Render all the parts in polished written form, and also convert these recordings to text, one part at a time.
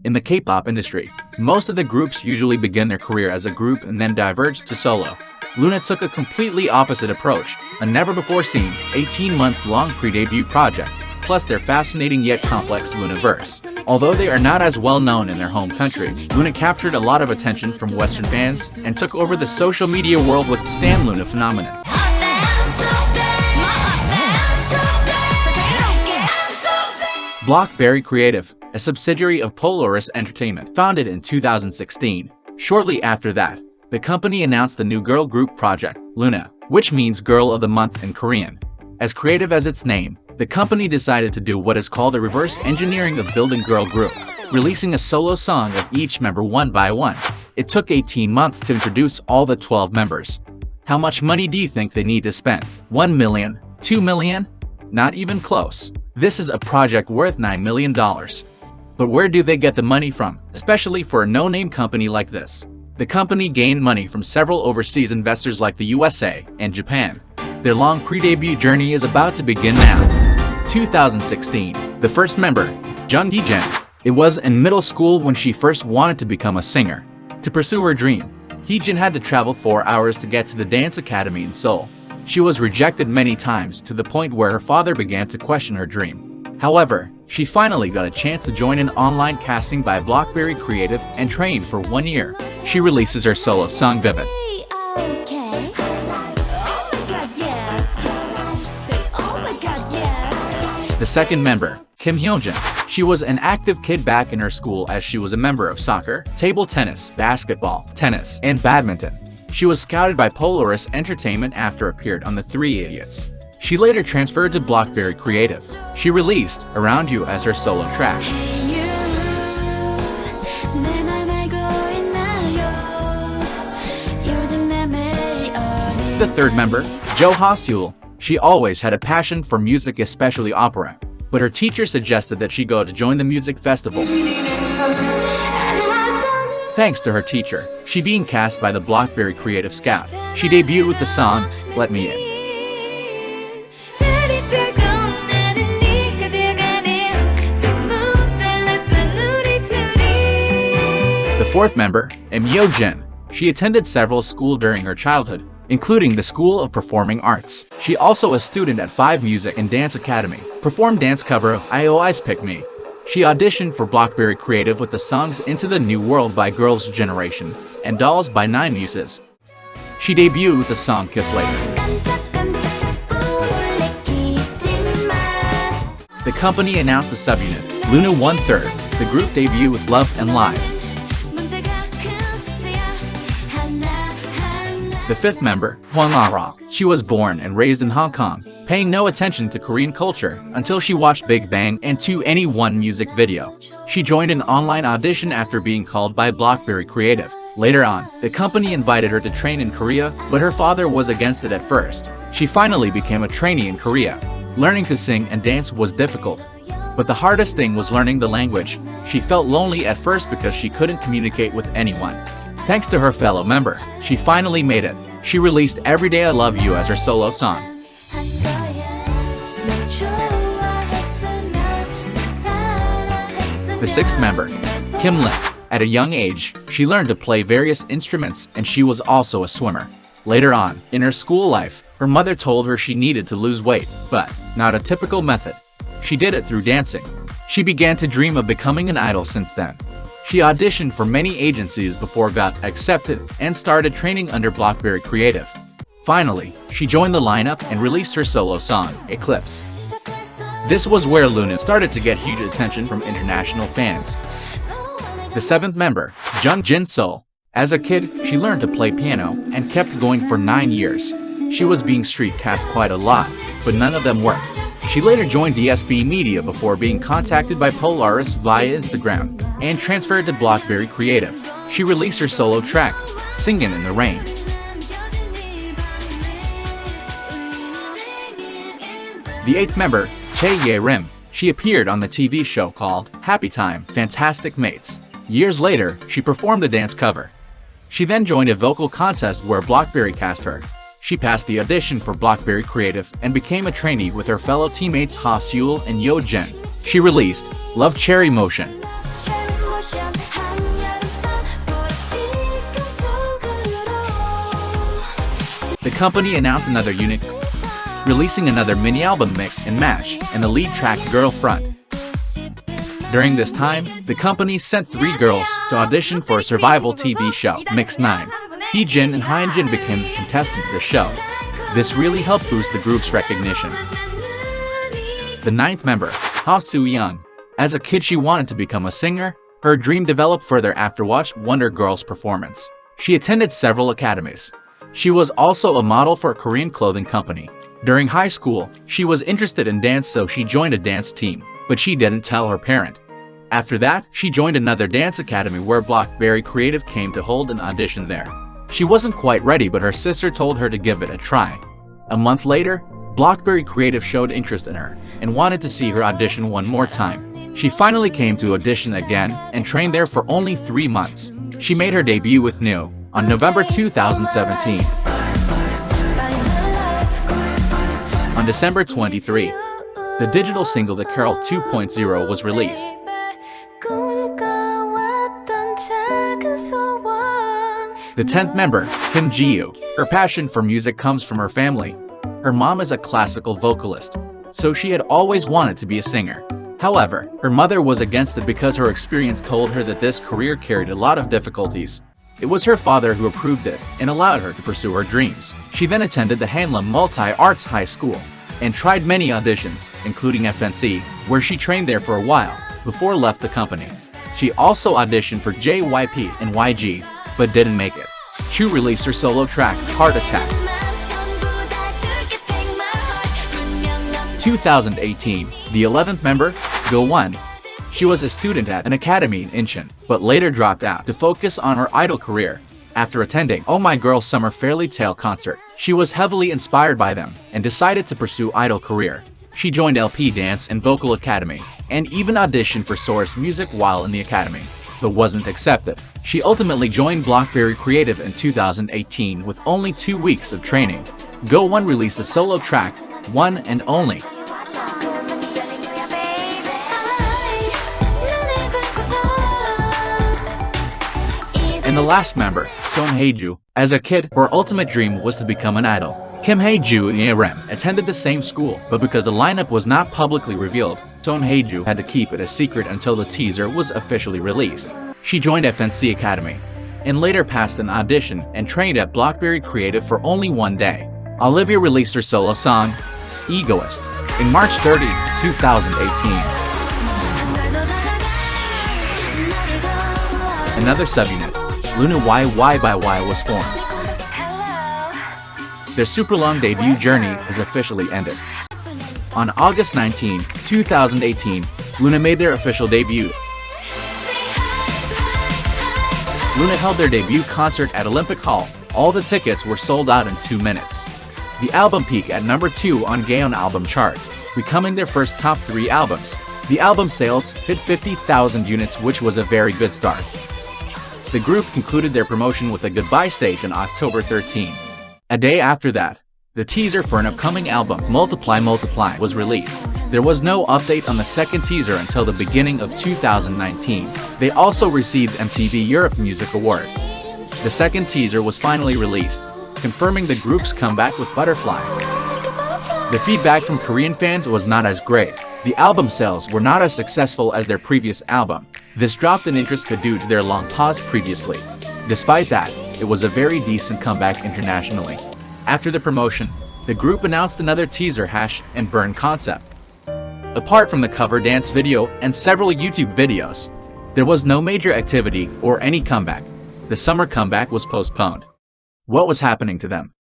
In the K-pop industry, most of the groups usually begin their career as a group and then diverge to solo. Loona took a completely opposite approach, a never-before-seen, 18-month-long pre-debut project, plus their fascinating yet complex Loonaverse. Although they are not as well known in their home country, Loona captured a lot of attention from Western fans and took over the social media world with the Stan Loona phenomenon. Blockberry Creative, a subsidiary of Polaris Entertainment, founded in 2016. Shortly after that, the company announced the new girl group project, Loona, which means Girl of the Month in Korean. As creative as its name, the company decided to do what is called a reverse engineering of building girl group, releasing a solo song of each member one by one. It took 18 months to introduce all the 12 members. How much money do you think they need to spend? 1 million? 2 million? Not even close. This is a project worth $9 million. But where do they get the money from, especially for a no-name company like this? The company gained money from several overseas investors like the USA and Japan. Their long pre-debut journey is about to begin now. 2016. The first member, Jung Hee-jin. It was in middle school when she first wanted to become a singer. To pursue her dream, Hee-jin had to travel 4 hours to get to the dance academy in Seoul. She was rejected many times to the point where her father began to question her dream. However, she finally got a chance to join an online casting by Blockberry Creative and trained for 1 year. She releases her solo song Vivid. The second member, Kim Hyojin. She was an active kid back in her school as she was a member of soccer, table tennis, basketball, tennis, and badminton. She was scouted by Polaris Entertainment after appeared on The 3 Idiots. She later transferred to Blockberry Creative. She released Around You as her solo track. The third member, Jo Ha-seul. She always had a passion for music, especially opera, but her teacher suggested that she go to join the music festival. Thanks to her teacher, she being cast by the Blockberry Creative Scout. She debuted with the song, Let Me In. The fourth member, Im-yo-jin. She attended several schools during her childhood, including the School of Performing Arts. She also a student at 5 Music and Dance Academy, performed dance cover of IOI's Pick Me. She auditioned for Blockberry Creative with the songs Into the New World by Girls' Generation and Dolls by 9 Muses. She debuted with the song Kiss Later. The company announced the subunit, Loona 1/3. The group debuted with Love and Live. The fifth member, Hwang Ah-ra. She was born and raised in Hong Kong, paying no attention to Korean culture until she watched Big Bang and 2NE1 music video. She joined an online audition after being called by Blockberry Creative. Later on, the company invited her to train in Korea, but her father was against it at first. She finally became a trainee in Korea. Learning to sing and dance was difficult, but the hardest thing was learning the language. She felt lonely at first because she couldn't communicate with anyone. Thanks to her fellow member, she finally made it. She released Every Day I Love You as her solo song. The sixth member, Kim Lin. At a young age, she learned to play various instruments and she was also a swimmer. Later on, in her school life, her mother told her she needed to lose weight, but not a typical method. She did it through dancing. She began to dream of becoming an idol since then. She auditioned for many agencies before got accepted and started training under Blockberry Creative. Finally, she joined the lineup and released her solo song, Eclipse. This was where Loona started to get huge attention from international fans. The seventh member, Jung Jin-sol. As a kid, she learned to play piano and kept going for 9 years. She was being street cast quite a lot, but none of them worked. She later joined DSB Media before being contacted by Polaris via Instagram and transferred to Blockberry Creative. She released her solo track, Singin' in the Rain. The eighth member, Chae Ye-rim. She appeared on the TV show called Happy Time, Fantastic Mates. Years later, she performed a dance cover. She then joined a vocal contest where Blockberry cast her. She passed the audition for Blockberry Creative and became a trainee with her fellow teammates Ha-seul and Yo-jin. She released Love Cherry Motion. The company announced another unit, releasing another mini-album Mix and Match and the lead track Girlfriend. During this time, the company sent 3 girls to audition for a survival TV show, Mix 9. Heejin and Hyunjin became the contestants of the show. This really helped boost the group's recognition. The 9th member, Ha Soo-young. As a kid, she wanted to become a singer. Her dream developed further after watching Wonder Girl's performance. She attended several academies. She was also a model for a Korean clothing company. During high school, she was interested in dance, so she joined a dance team, but she didn't tell her parent. After that, she joined another dance academy where Blockberry Creative came to hold an audition there. She wasn't quite ready, but her sister told her to give it a try. A month later, Blockberry Creative showed interest in her and wanted to see her audition one more time. She finally came to audition again and trained there for only 3 months. She made her debut with New on November 2017. On December 23, the digital single The Carol 2.0 was released. The 10th member, Kim Ji-yoo. Her passion for music comes from her family. Her mom is a classical vocalist, so she had always wanted to be a singer. However, her mother was against it because her experience told her that this career carried a lot of difficulties. It was her father who approved it and allowed her to pursue her dreams. She then attended the Hanlum Multi-Arts High School and tried many auditions, including FNC, where she trained there for a while before left the company. She also auditioned for JYP and YG, but didn't make it. Chu released her solo track, Heart Attack. 2018, the 11th member, Gaon. She was a student at an academy in Incheon, but later dropped out to focus on her idol career. After attending Oh My Girl's Summer Fairy Tale concert, she was heavily inspired by them and decided to pursue idol career. She joined LP Dance and Vocal Academy, and even auditioned for Source Music while in the academy, but wasn't accepted. She ultimately joined Blockberry Creative in 2018 with only 2 weeks of training. Gaon released a solo track, One and Only. And the last member, Son Hae-ju. As a kid, her ultimate dream was to become an idol. Kim Hae-ju and Ye-rem attended the same school, but because the lineup was not publicly revealed, Son Hae-ju had to keep it a secret until the teaser was officially released. She joined FNC Academy, and later passed an audition and trained at Blockberry Creative for only 1 day. Olivia released her solo song, Egoist, in March 30, 2018. Another subunit, Loona Y was formed. Their super long debut journey has officially ended. On August 19, 2018, Loona made their official debut. Loona held their debut concert at Olympic Hall. All the tickets were sold out in 2 minutes. The album peaked at number 2 on Gaon album chart, becoming their first top 3 albums. The album sales hit 50,000 units, which was a very good start. The group concluded their promotion with a goodbye stage on October 13. A day after that, the teaser for an upcoming album, Multiply Multiply, was released. There was no update on the second teaser until the beginning of 2019. They also received MTV Europe Music Award. The second teaser was finally released, confirming the group's comeback with Butterfly. The feedback from Korean fans was not as great. The album sales were not as successful as their previous album. This dropped in interest due to their long pause previously. Despite that, it was a very decent comeback internationally. After the promotion, the group announced another teaser, Hash and Burn concept. Apart from the cover dance video and several YouTube videos, there was no major activity or any comeback. The summer comeback was postponed. What was happening to them?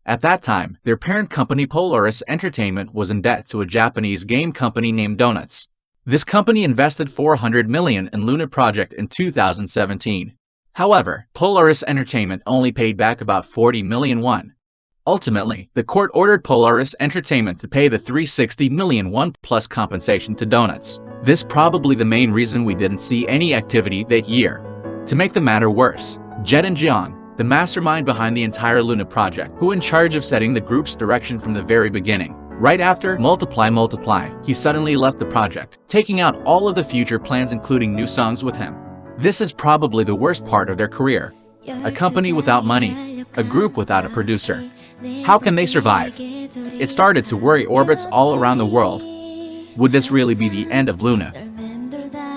At that time, their parent company Polaris Entertainment was in debt to a Japanese game company named Donuts. This company invested $400 million in Loona project in 2017. However, Polaris Entertainment only paid back about 40 million won. Ultimately, the court ordered Polaris Entertainment to pay the 360 million won plus compensation to Donuts. This probably the main reason we didn't see any activity that year. To make the matter worse, Jet and Jeong, the mastermind behind the entire Loona project, who in charge of setting the group's direction from the very beginning. Right after Multiply Multiply, he suddenly left the project, taking out all of the future plans including new songs with him. This is probably the worst part of their career. A company without money, a group without a producer. How can they survive? It started to worry orbits all around the world. Would this really be the end of Loona?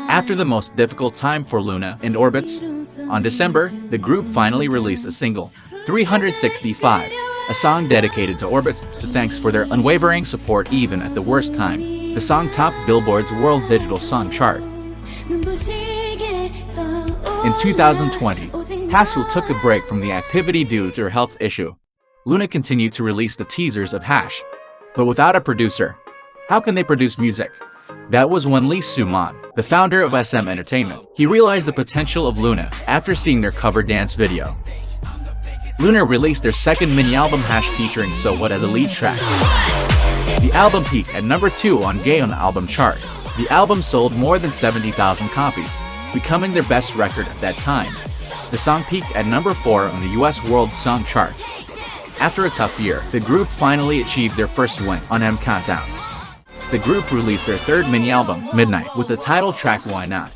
After the most difficult time for Loona and orbits, on December, the group finally released a single, 365, a song dedicated to orbits to thanks for their unwavering support even at the worst time. The song topped Billboard's World Digital Song chart. In 2020, Haskell took a break from the activity due to her health issue. Loona continued to release the teasers of Hash, but without a producer. How can they produce music? That was when Lee Soo-man, the founder of SM Entertainment, he realized the potential of Loona after seeing their cover dance video. Loona released their second mini-album Hash featuring So What as a lead track. The album peaked at number 2 on Gaon album chart. The album sold more than 70,000 copies, becoming their best record at that time. The song peaked at number 4 on the US World Song chart. After a tough year, the group finally achieved their first win on M Countdown. The group released their third mini-album, Midnight, with the title track Why Not.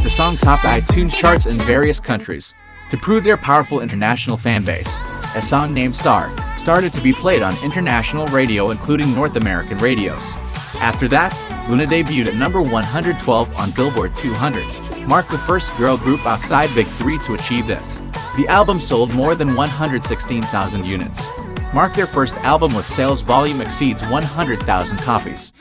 The song topped iTunes charts in various countries. To prove their powerful international fan base, a song named Star started to be played on international radio including North American radios. After that, Loona debuted at number 112 on Billboard 200, marked the first girl group outside Big 3 to achieve this. The album sold more than 116,000 units, marked their first album with sales volume exceeds 100,000 copies.